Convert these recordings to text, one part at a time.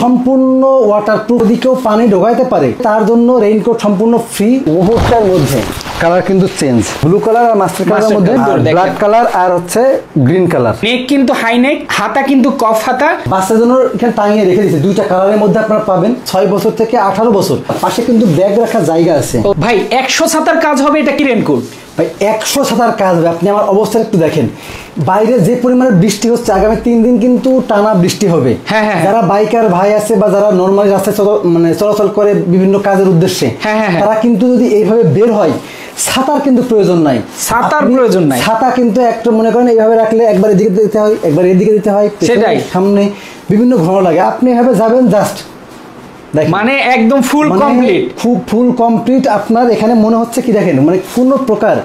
সম্পূর্ণ ওয়াটারপ্রুফ, যদি কেউ পানি ঢোকাইতে পারে তার জন্য রেইনকোট সম্পূর্ণ ফ্রি। মুহূর্তের মধ্যে কালার কিন্তু চেঞ্জ, ব্লু কালার আর মাস্টার কালারের মধ্যে ব্ল্যাক কালার আর হচ্ছে গ্রিন কালার। নেক কিন্তু হাই নেক, হাতা কিন্তু কফ হাতা। বাচ্চার জন্য এখানে টাঙিয়ে রেখে দিয়েছে, দুইটা কালারের মধ্যে আপনারা পাবেন, 6 বছর থেকে 18 বছর। পাশে কিন্তু ব্যাগ রাখার জায়গা আছে। ভাই 100 ছাতার কাজ হবে, এটা কি রেইনকোট ভাই? 100 ছাতার কাজ হবে। আপনি আমার অবস্থা একটু দেখেন, বাইরে যে পরিমাণে বৃষ্টি হচ্ছে, আগামী 3 দিন কিন্তু টানা বৃষ্টি হবে। যারা বাইকার ভাই আছে বা যারা নর্মালি রাস্তায় চলাচল করে বিভিন্ন কাজের উদ্দেশ্যে, তারা কিন্তু যদি এইভাবে বের হয়, ছাতার কিন্তু প্রয়োজন নাই। ছাতা কিন্তু একটা মনে করেন এইভাবে রাখলে একবার এদিকে দিতে হয়, একবার এদিকে দিতে হয়, সেটাই সামনে বিভিন্ন ঘর লাগে। আপনি এভাবে যাবেন জাস্ট, মানে একদম ফুল কমপ্লিট, ফুল কমপ্লিট। আপনার এখানে মনে হচ্ছে কি দেখেন, মানে কোনো প্রকার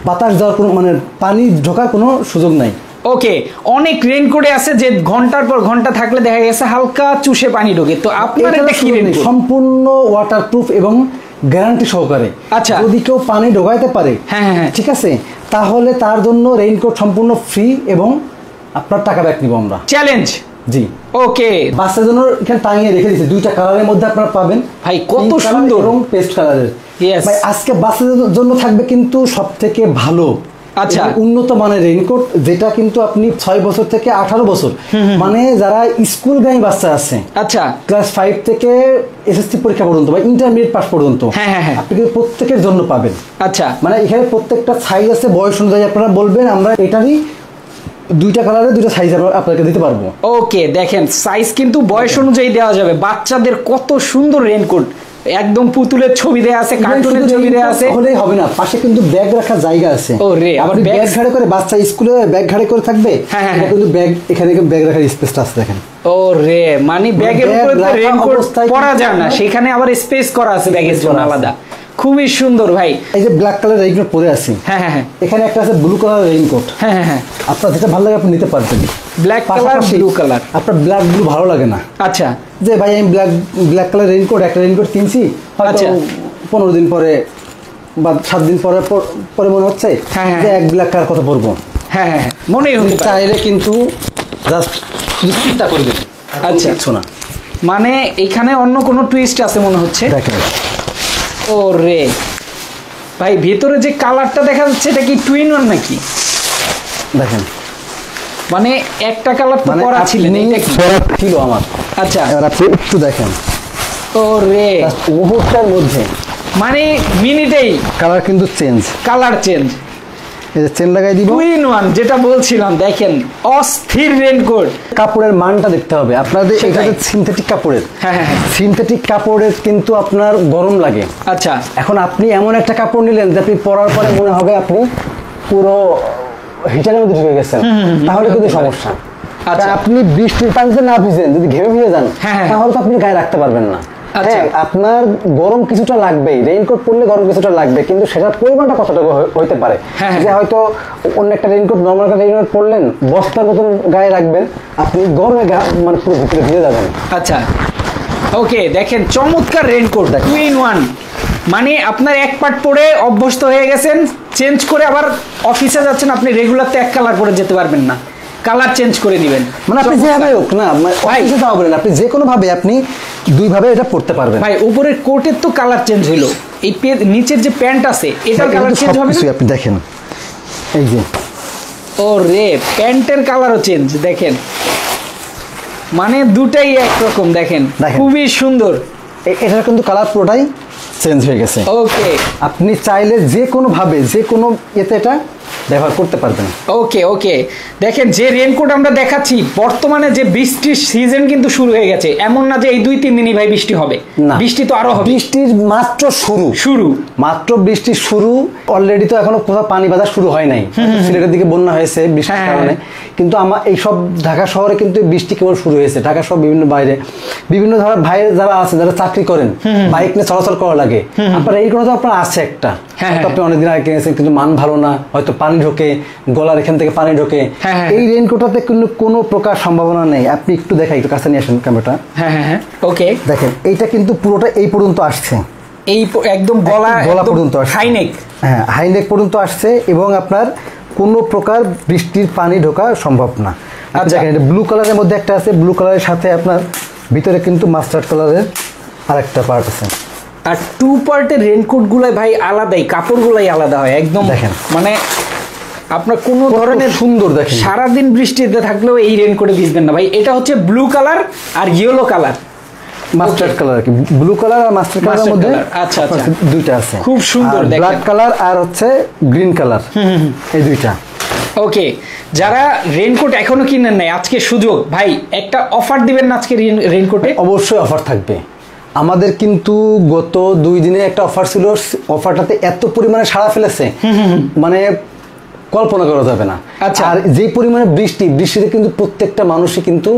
বাতাস যাওয়ার কোনো, মানে পানি ঢোকার কোনো সুযোগ নাই। ওকে, অনেক রেইনকোটে আছে যে ঘন্টার পর ঘন্টা থাকলে দেখা গেছে হালকা চুষে পানি ঢোকে, তো আপনার এটা কি রেইনকোট? সম্পূর্ণ ওয়াটারপ্রুফ এবং গ্যারান্টি সহকারে। আচ্ছা, যদি কেউ পানি ঢোকাইতে পারে, ঠিক আছে, তাহলে তার জন্য রেইনকোট সম্পূর্ণ ফ্রি এবং আপনার টাকা ব্যাক নিব আমরা। চ্যালেঞ্জ। জি, ওকে। বাচ্চার জন্য এখানে টাঙিয়ে রেখে দিয়েছে, দুইটা কালারের মধ্যে আপনারা পাবেন। ভাই কত সুন্দর এবং পেস্ট কালারের। ভাই আজকে বাচ্চাদের জন্য থাকবে কিন্তু সবথেকে ভালো, আচ্ছা, উন্নত মানের রেইনকোট, যেটা কিন্তু আপনি 6 বছর থেকে 18 বছর, মানে যারা স্কুলগামী বাচ্চা আছে, আচ্ছা, ক্লাস 5 থেকে এসএসসি পরীক্ষা পর্যন্ত বা ইন্টারমিডিয়েট পাস পর্যন্ত, আপনি কিন্তু প্রত্যেকের জন্য পাবেন। আচ্ছা, মানে এখানে প্রত্যেকটা সাইজ আছে, বয়স অনুযায়ী আপনারা বলবেন, আমরা এটারই দুইটা কালারে দুইটা সাইজ আপনাকে দিতে পারবো। ওকে, দেখেন সাইজ কিন্তু বয়স অনুযায়ী দেওয়া যাবে। বাচ্চাদের কত সুন্দর রেইনকোট, একদম পুতুলের ছবি দেয়া আছে, কার্টুনের ছবি দেয়া আছে। হলেই হবে না, পাশে কিন্তু ব্যাগ রাখার জায়গা আছে। ওরে, আবার ব্যাগ ঘাড়ে করে, বাচ্চা স্কুলে ব্যাগ ঘাড়ে করে থাকবে, এটা কিন্তু ব্যাগ, এখানে ব্যাগ রাখার স্পেসটা আছে দেখেন। ওরে, মানে ব্যাগের উপরে রেইনকোট পরা যায় না, সেখানে আবার স্পেস করা আছে ব্যাগের জন্য আলাদা। খুবই সুন্দর ভাই। এই যে ব্ল্যাক কালার রেইনকোট পরে আছি, এখানে একটা আছে ব্লু কালার রেইনকোট। আপনার যেটা ভালো লাগে আপনি নিতে পারবেন। Black colour, blue colour. আপনার ব্ল্যাক ব্লু ভালো লাগে না? আচ্ছা, যে ভাই আমি ব্ল্যাক কালার রেইনকোট, একটা রেইনকোট কিনছি, হয়তো 15 দিন পরে বা 7 দিন পরে মনে হচ্ছে যে এক ব্ল্যাক কালার কত পরবো। মনে হতে চাইলে কিন্তু জাস্ট চিন্তা করে দিন। আচ্ছা, শোনা, মানে এখানে অন্য কোনো টুইস্ট আছে মনে হচ্ছে। দেখেন, ওরে ভাই, ভেতরে যে কালারটা দেখা যাচ্ছে, এটা কি টুইন ওয়ান নাকি? দেখেন, মানে একটা কালার তো করা ছিল, এটা কি ছিল আমার? আচ্ছা, এবার আপনি একটু দেখেন। ওরে, মুহূর্তের মধ্যে, মানে মিনিটেই কালার কিন্তু চেঞ্জ, কালার চেঞ্জ। এই যে চেন লাগাই দিব, টুইন ওয়ান যেটা বলছিলাম। দেখেন, অস্থির রেইনকোট। কাপড়ের মানটা দেখতে হবে আপনাদের। এটা সিনথেটিক কাপড়ের, সিনথেটিক কাপড়ের কিন্তু আপনার গরম লাগে। আচ্ছা, এখন আপনি এমন একটা কাপড় নিলেন যে আপনি পরার পরে মনে হবে আপনি পুরো হিটারের মধ্যে ঢুকে গেছেন, তাহলে কিন্তু সমস্যা। আচ্ছা, আপনি বৃষ্টির পানিতে না ভিজেন, যদি ঘেমে ভিজে যান, তাহলে তো আপনি গায়ে রাখতে পারবেন না। আপনার গরম কিছুটা লাগবেই, রেইনকোট পরলে গরম কিছুটা লাগবে, কিন্তু সেটার পরিমাণটা কতটুকু হইতে পারে। যে হয়তো অন্য একটা রেইনকোট, নর্মাল একটা রেইনকোট পরলেন, বস্তার মতন গায়ে রাখবেন, আপনি গরমে মানে পুরো ভিতরে ভিজে যাবেন। আচ্ছা, ওকে, দেখেন চমৎকার রেইনকোট, টুইন ওয়ান। মানে আপনার এক পার্ট পরে অভ্যস্ত হয়ে গেছেন, চেঞ্জ করে আবার অফিসে যাচ্ছেন, আপনি রেগুলার তো এক কালার পরে যেতে পারবেন না, কালার চেঞ্জ করে দিবেন। মানে আপনি যেভাবে হোক না, অফিসে যাওয়া বলেন, আপনি যে কোনো ভাবে আপনি দুইভাবে এটা পড়তে পারবেন। ভাই উপরের কোটের তো কালার চেঞ্জ হলো, এই নিচের যে প্যান্ট আছে এটার কালার চেঞ্জ হবে না? আপনি দেখেন, এই যে ওরে, প্যান্টের কালারও চেঞ্জ। দেখেন, মানে দুটাই একরকম। দেখেন, খুবই সুন্দর। এটার কিন্তু কালার পুরোটাই চেঞ্জ হয়ে গেছে। ওকে, আপনি চাইলে যে কোনো ভাবে, যে কোনো এতে এটা ব্যবহার করতে পারবেন। ওকে ওকে, দেখেন যে রেইনকোট আমরা দেখাচ্ছি, বর্তমানে যে বৃষ্টির সিজন কিন্তু শুরু হয়ে গেছে, এমন না যে এই 2-3 দিনই ভাই বৃষ্টি হবে, বৃষ্টি তো আরো হবে। বৃষ্টির মাত্র শুরু, মাত্র বৃষ্টির শুরু। অলরেডি তো এখনো কোথাও পানি বাঁধা শুরু হয় নাই, সিলেটের দিকে বন্যা হয়েছে বৃষ্টির কারণে, কিন্তু আমার এই সব ঢাকা শহরে কিন্তু বৃষ্টি কেবল শুরু হয়েছে। ঢাকা সব বিভিন্ন বাইরে বিভিন্ন ধরনের ভাই যারা আছে, যারা চাকরি করেন, বাইক নিয়ে চলাচল করা লাগে, আপনার এই কোনো তো আপনার আছে একটা, আপনি অনেকদিন আগে কিনেছেন কিন্তু মান ভালো না, হয়তো পানি ঢোকে, গলার এখান থেকে পানি ঢোকে, এই রেইনকোটটাতে কিন্তু কোনো প্রকার সম্ভাবনা নেই। আপনি একটু দেখাই, একটু কাছে নিয়ে আসেন ক্যামেরাটা। ওকে, দেখেন এইটা কিন্তু পুরোটা এই পর্যন্ত আসছে, এই একদম গলা পর্যন্ত আসছে, হাইনেক, হাইনেক পর্যন্ত আসছে, এবং আপনার কোনো প্রকার বৃষ্টির পানি ঢোকা সম্ভব না। আচ্ছা, ব্লু কালারের মধ্যে একটা আছে, ব্লু কালারের সাথে আপনার ভিতরে কিন্তু মাস্টার্ড কালারের আরেকটা পার্ট আছে। আর 2 পার্টের রেইনকোট গুলাই ভাই আলাদাই, কাপড়গুলাই আলাদা হয় একদম। দেখেন মানে আপনার কোনো ধরনের সুন্দর, দেখেন সারাদিন বৃষ্টিতে থাকলেও এই রেইনকোটে ভিজবেন না ভাই। এটা হচ্ছে ব্লু কালার আর ইয়েলো কালার, মাস্টার্ড কালার, কি ব্লু কালার আর মাস্টার্ড কালারের মধ্যে আচ্ছা আচ্ছা দুইটা আছে, খুব সুন্দর। দেখেন ব্ল্যাক কালার আর হচ্ছে গ্রিন কালার, এই দুইটা। ওকে, যারা রেইনকোট এখনো কিনেন নাই, আজকে সুযোগ ভাই, একটা অফার দিবেন না আজকে রেইনকোটে? অবশ্যই অফার থাকবে। আমাদের কিন্তু গত 2 দিনে একটা অফার ছিল, অফারটাতে এত পরিমাণে সাড়া ফেলেছে মানে কল্পনা করা যাবে না। আচ্ছা, আর যে পরিমাণে বৃষ্টিতে কিন্তু প্রত্যেকটা মানুষই কিন্তু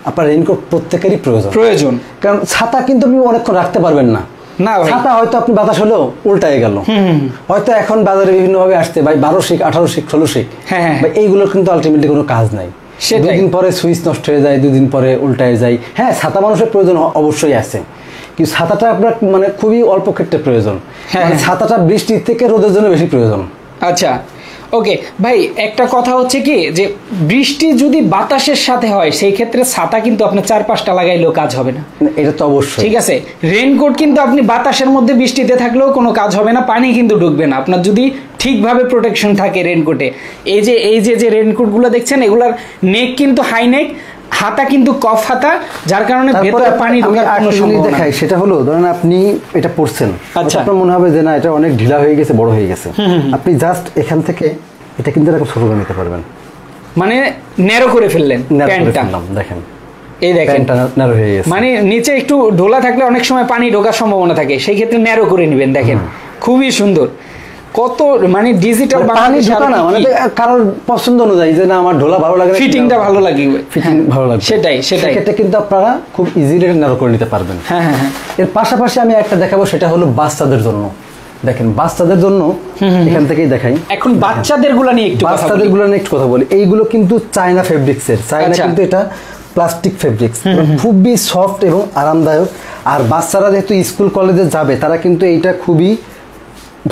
আপনার রেইনকোট প্রত্যেকেরই প্রয়োজন, কারণ ছাতা কিন্তু আপনি অনেকক্ষণ রাখতে পারবেন না। ছাতা হয়তো আপনি বাতাস হলেও উল্টায় গেল, হয়তো এখন বাজারে বিভিন্ন ভাবে আসছে ভাই 12 শিক 18 শিক 16 শিক, এইগুলোর কিন্তু আলটিমেটলি কোনো কাজ নাই। 2 দিন পরে সুইচ নষ্ট হয়ে যায়, 2 দিন পরে উল্টায় যায়। হ্যাঁ, ছাতা মানুষের প্রয়োজন অবশ্যই আছে, কিন্তু ছাতাটা আপনার মানে খুবই অল্প ক্ষেত্রে প্রয়োজন। ছাতাটা বৃষ্টির থেকে রোদের জন্য বেশি প্রয়োজন। আচ্ছা, ওকে ভাই, একটা কথা হচ্ছে কি যে বৃষ্টি যদি বাতাসের সাথে হয় সেই ক্ষেত্রে ছাতা কিন্তু আপনি 4-5টা লাগাইলেও কাজ হবে না, এটা তো অবশ্যই। ঠিক আছে, রেইনকোট কিন্তু আপনি বাতাসের মধ্যে বৃষ্টিতে থাকলেও কোনো কাজ হবে না, পানি কিন্তু ঢুকবে না আপনার যদি ঠিকভাবে প্রোটেকশন থাকে রেইনকোটে। এই যে রেইনকোটগুলো দেখছেন, এগুলার নেক কিন্তু হাই নেক, হাতা কিন্তু কফ হাতা, যার কারণে ভেতরে পানি ঢোকার কোনো সম্ভাবনা দেখাই। সেটা হলো ধরেন আপনি এটা পড়ছেন, আপনার মনে হবে যে না এটা অনেক ঢিলা হয়ে গেছে, বড় হয়ে গেছে, আপনি জাস্ট এখান থেকে এটা কিন্তু এরকম ছোট করে নিতে পারবেন, মানে ন্যারো করে ফেললেন প্যান্টটা। দেখেন এই দেখেন ন্যারো হয়ে গেছে, মানে নিচে একটু ঢোলা থাকলে অনেক সময় পানি ঢোকার সম্ভাবনা থাকে, সেই ক্ষেত্রে ন্যারো করে নেবেন। দেখেন খুবই সুন্দর, কত মানে ডিজিটাল পানি ঢোকা না, মানে কারোর পছন্দ অনুযায়ী যে না আমার ঢোলা ভালো লাগে, ফিটিংটা ভালো লাগে, ফিটিং ভালো লাগে, সেটাই সেটা কিন্তু আপনারা খুব ইজিলি ন্যারো করে নিতে পারবেন। হ্যাঁ হ্যাঁ। এর পাশাপাশি আমি একটা দেখাবো, সেটা হলো বাচ্চাদের জন্য। দেখেন বাচ্চাদের জন্য এখান থেকেই দেখাই। এখন বাচ্চাদের গুলা নিয়ে একটু কথা বলি। এইগুলো কিন্তু চায়না ফেব্রিক্সের, চায়না কিন্তু এটা প্লাস্টিক ফেব্রিক্স, খুবই সফট এবং আরামদায়ক। আর বাচ্চারা যেহেতু স্কুল কলেজে যাবে, তারা কিন্তু এইটা খুবই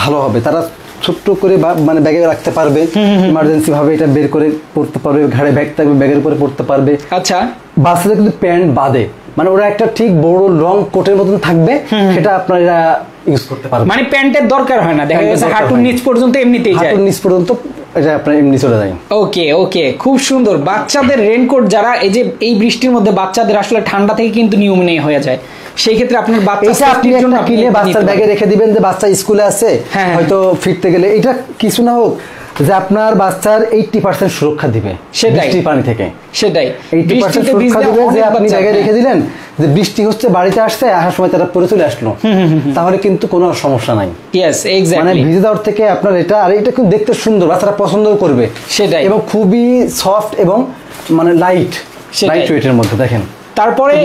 ভালো হবে, তারা ছোট্ট করে মানে ব্যাগে রাখতে পারবে, ইমার্জেন্সি ভাবে এটা বের করে পড়তে পারবে, ঘাড়ে ব্যাগ থাকবে ব্যাগের উপরে পড়তে পারবে। আচ্ছা, বাচ্চাদের কিন্তু প্যান্ট বাদে মানে ওরা একটা ঠিক বড় লং কোটের মতন থাকবে, সেটা আপনারা ইউজ করতে পারবেন, মানে প্যান্টের দরকার হয় না, দেখা গেছে হাঁটুর নিচ পর্যন্ত এমনিতেই যায়, হাঁটুর নিচ পর্যন্ত এটা আপনার এমনি চলে যায়। ওকে ওকে, খুব সুন্দর। বাচ্চাদের রেইনকোট, যারা এই বৃষ্টির মধ্যে বাচ্চাদের আসলে ঠান্ডা থেকে কিন্তু নিউমোনিয়া হয়ে যায়, সেই ক্ষেত্রে আপনার বাচ্চার জন্য কিনে বাচ্চার ব্যাগে রেখে দিবেন, যে বাচ্চা স্কুলে আছে হয়তো ফিরতে গেলে এটা কিছু না হোক, যে আপনার বাচ্চার 80% সুরক্ষা দিবে বৃষ্টির পানি থেকে। সেটাই 80% সুরক্ষা দিবে, যে আপনি ব্যাগে রেখে দিলেন, যে বৃষ্টি হচ্ছে বাড়িতে আসছে, আসার সময় তারা পরে চলে আসলো, তাহলে কিন্তু কোনো সমস্যা নাই। মানে ভিজে দেওয়ার থেকে আপনার এটা, আর এটা কিন্তু দেখতে সুন্দর, বাচ্চারা পছন্দও করবে, সেটাই, এবং খুবই সফট এবং মানে লাইট ওয়েটের মধ্যে। দেখেন তারপরে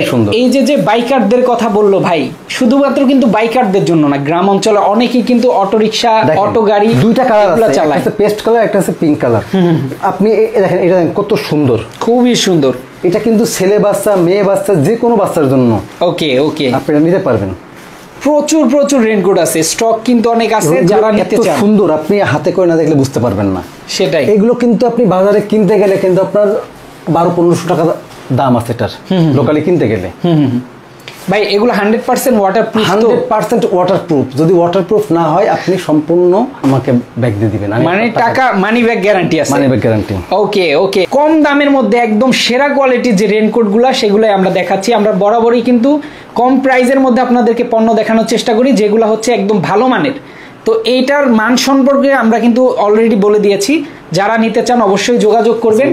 এই যে বাইকারদের কথা বললো ভাই, শুধুমাত্র কিন্তু বাইকারদের জন্য না, গ্রাম অঞ্চলে অনেকেই কিন্তু অটোরিকশা, অটো গাড়ি, দুইটা কালার চালায়, একটা পেস্ট কালার, একটা আছে পিঙ্ক কালার। আপনি দেখেন এটা কত সুন্দর, খুবই সুন্দর। এটা কিন্তু ছেলে বাচ্চা মেয়ে বাচ্চা যে কোনো বাচ্চার জন্য ওকে ওকে আপনারা নিতে পারবেন। প্রচুর রেইনকোট আছে, স্টক কিন্তু অনেক আছে, যারা নিতে চান। সুন্দর, আপনি হাতে করে না দেখলে বুঝতে পারবেন না। সেটাই, এগুলো কিন্তু আপনি বাজারে কিনতে গেলে কিন্তু আপনার 1200-1500 টাকা দাম আছে এটার, লোকালি কিনতে গেলে। ভাই এগুলো 100% ওয়াটারপ্রুফ, 100% ওয়াটারপ্রুফ। যদি ওয়াটারপ্রুফ না হয় আপনি সম্পূর্ণ আমাকে ব্যাগ দিয়ে দিবেন, মানে টাকা মানি ব্যাগ গ্যারান্টি আছে, মানি ব্যাগ গ্যারান্টি। ওকে ওকে, কম দামের মধ্যে একদম সেরা কোয়ালিটির যে রেইনকোট গুলা, সেগুলাই আমরা দেখাচ্ছি। আমরা বরাবরই কিন্তু কম প্রাইজের মধ্যে আপনাদেরকে পণ্য দেখানোর চেষ্টা করি, যেগুলো হচ্ছে একদম ভালো মানের। তো এইটার মান সম্পর্কে আমরা কিন্তু অলরেডি বলে দিয়েছি, যারা নিতে চান অবশ্যই যোগাযোগ করবেন।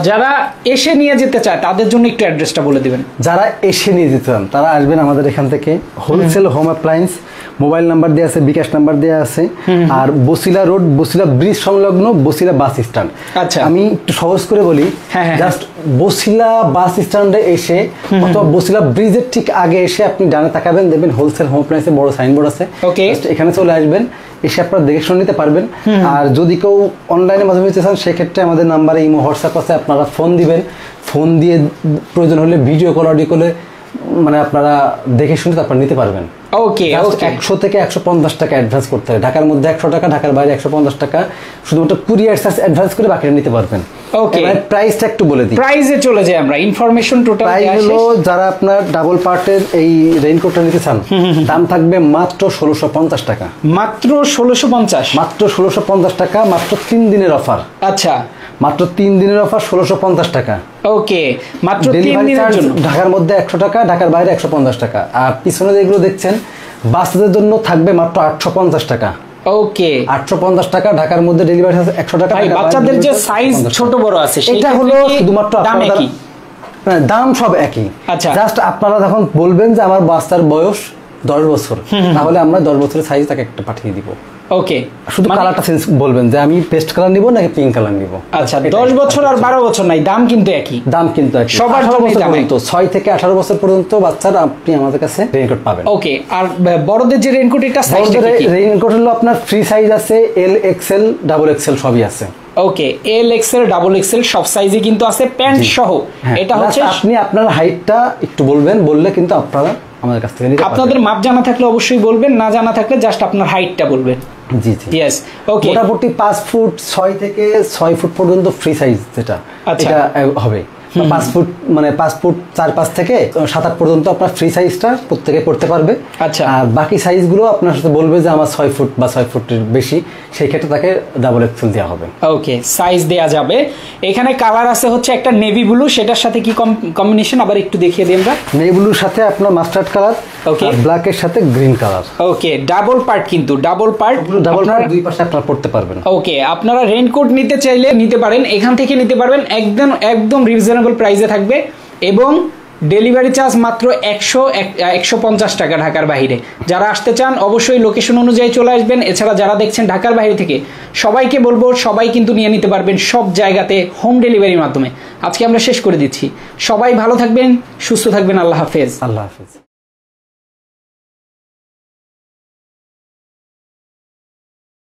যারা এসে নিয়ে যেতে চায় তাদের জন্য একটু অ্যাড্রেসটা বলে দিবেন। যারা এসে নিয়ে যেতে চান তারা আসবেন আমাদের এখান থেকে, wholesale home appliance, mobile number দেওয়া আছে, বিকাশ নাম্বার দেওয়া আছে, আর বসিলা রোড, বসিলা ব্রিজ সংলগ্ন বসিলা বাস স্ট্যান্ড। আচ্ছা, আমি একটু সহজ করে বলি, জাস্ট বসিলা বাস স্ট্যান্ডে এসে অথবা বসিলা ব্রিজের ঠিক আগে এসে আপনি ডানে তাকাবেন, দেখবেন হোলসেল হোম অ্যাপ্লায়েন্সে বড় সাইনবোর্ড আছে, এখানে চলে আসবেন, এসে আপনারা দেখে শুনে নিতে পারবেন। আর যদি কেউ অনলাইনের মাধ্যমে নিতে চান, সেক্ষেত্রে আমাদের নাম্বারে ইমো হোয়াটসঅ্যাপ আছে, আপনারা ফোন দিবেন, ফোন দিয়ে প্রয়োজন হলে ভিডিও কল, অডিও কলে মানে আপনারা দেখে শুনে তারপর নিতে পারবেন। ওকে ওকে 100 থেকে 150 টাকা অ্যাডভান্স করতে হবে। ঢাকার মধ্যে 100 টাকা, ঢাকার বাইরে 150 টাকা, শুধুমাত্র কুরিয়ার চার্জ অ্যাডভান্স করে বাকিটা নিতে পারবেন। ওকে, এবার প্রাইসটা একটু বলে দিই। প্রাইসে চলে যাই আমরা, ইনফরমেশন টোটাল প্রাইস হলো যারা আপনার ডাবল পার্টের এই রেইনকোটটা নিতে চান, দাম থাকবে মাত্র 1650 টাকা। মাত্র 1650? মাত্র 1650 টাকা, মাত্র 3 দিনের অফার। আচ্ছা, মাত্র 3 দিনের অফার 1650 টাকা। ওকে, মাত্র 3 ডেলিভারি দিনের চার্জ জন্য। ঢাকার মধ্যে 100 টাকা, ঢাকার বাইরে 150 টাকা। আর পিছনে যেগুলো দেখছেন বাচ্চাদের জন্য থাকবে মাত্র 850 টাকা। ওকে, 850 টাকা, ঢাকার মধ্যে ডেলিভারি চার্জ 100 টাকা। ভাই বাচ্চাদের যে সাইজ ছোট বড় আছে এটা হলো শুধুমাত্র দাম আপনাদের একই? দাম সব একই। আচ্ছা, জাস্ট আপনারা যখন বলবেন যে আমার বাচ্চার বয়স 10 বছর, তাহলে আমরা 10 বছরের সাইজ তাকে একটা পাঠিয়ে দিব। ওকে, শুধু কালারটা চেঞ্জ বলবেন যে আমি পেস্ট কালার নিব নাকি পিঙ্ক কালার নিব। আচ্ছা, 10 বছর আর 12 বছর নাই, দাম কিন্তু একই। দাম কিন্তু একই। সবার 18 জন্যই বছর দাম পর্যন্ত, 6 থেকে 18 বছর পর্যন্ত বাচ্চারা আপনি আমাদের কাছে রেইনকোট পাবেন। ওকে, আর বড়দের যে রেইনকোট, এটা সাইজটা কি? রেইনকোট হলো আপনার ফ্রি সাইজ আছে, এল এক্সেল ডাবল এক্সেল সবই আছে। ওকে, এল এক্সেল ডাবল এক্সেল সব সাইজে কিন্তু আছে, প্যান্ট সহ। এটা হচ্ছে আপনি আপনার হাইটটা একটু বলবেন, বললে কিন্তু আপনারা আমাদের কাছ থেকে নিতে পারবেন। আপনাদের মাপ জানা থাকলে অবশ্যই বলবেন, না জানা থাকলে জাস্ট আপনার হাইটটা বলবেন। জি জি, ইয়েস। ওকে, মোটামুটি 5 ফুট 6 থেকে 6 ফুট পর্যন্ত ফ্রি সাইজ যেটা, আচ্ছা, এটা হবে। 5 ফুট মানে 5 ফুট 4-5 থেকে 7-8 পর্যন্ত আপনার ফ্রি সাইজটা প্রত্যেকে করতে পারবে। আচ্ছা, আর বাকি সাইজগুলো আপনার সাথে বলবে যে আমার 6 ফুট বা 6 ফুটের বেশি, সেই ক্ষেত্রে তাকে ডাবল এক্সেল দেওয়া হবে। ওকে, সাইজ দেয়া যাবে। এখানে কালার আছে হচ্ছে একটা নেভি ব্লু, সেটার সাথে কি কম্বিনেশন আবার একটু দেখিয়ে দিই আমরা। নেভি ব্লুর সাথে আপনার মাস্টার্ড কালার, ওকে, আর ব্ল্যাকের সাথে গ্রিন কালার। ওকে, ডাবল পার্ট কিন্তু, ডাবল পার্ট দুই পাশে আপনারা পড়তে পারবেন। ওকে, আপনারা রেইনকোট নিতে চাইলে নিতে পারেন, এখান থেকে নিতে পারবেন, একদম একদম রিজনেবল প্রাইসে থাকবে। এবং ডেলিভারি চার্জ মাত্র 150 টাকা ঢাকার বাইরে। যারা আসতে চান অবশ্যই লোকেশন অনুযায়ী চলে আসবেন। এছাড়া যারা দেখছেন ঢাকার বাইরে থেকে, সবাইকে বলবো সবাই কিন্তু নিয়ে নিতে পারবেন সব জায়গাতে হোম ডেলিভারির মাধ্যমে। আজকে আমরা শেষ করে দিচ্ছি। সবাই ভালো থাকবেন, সুস্থ থাকবেন। আল্লাহ হাফেজ। আল্লাহ হাফেজ।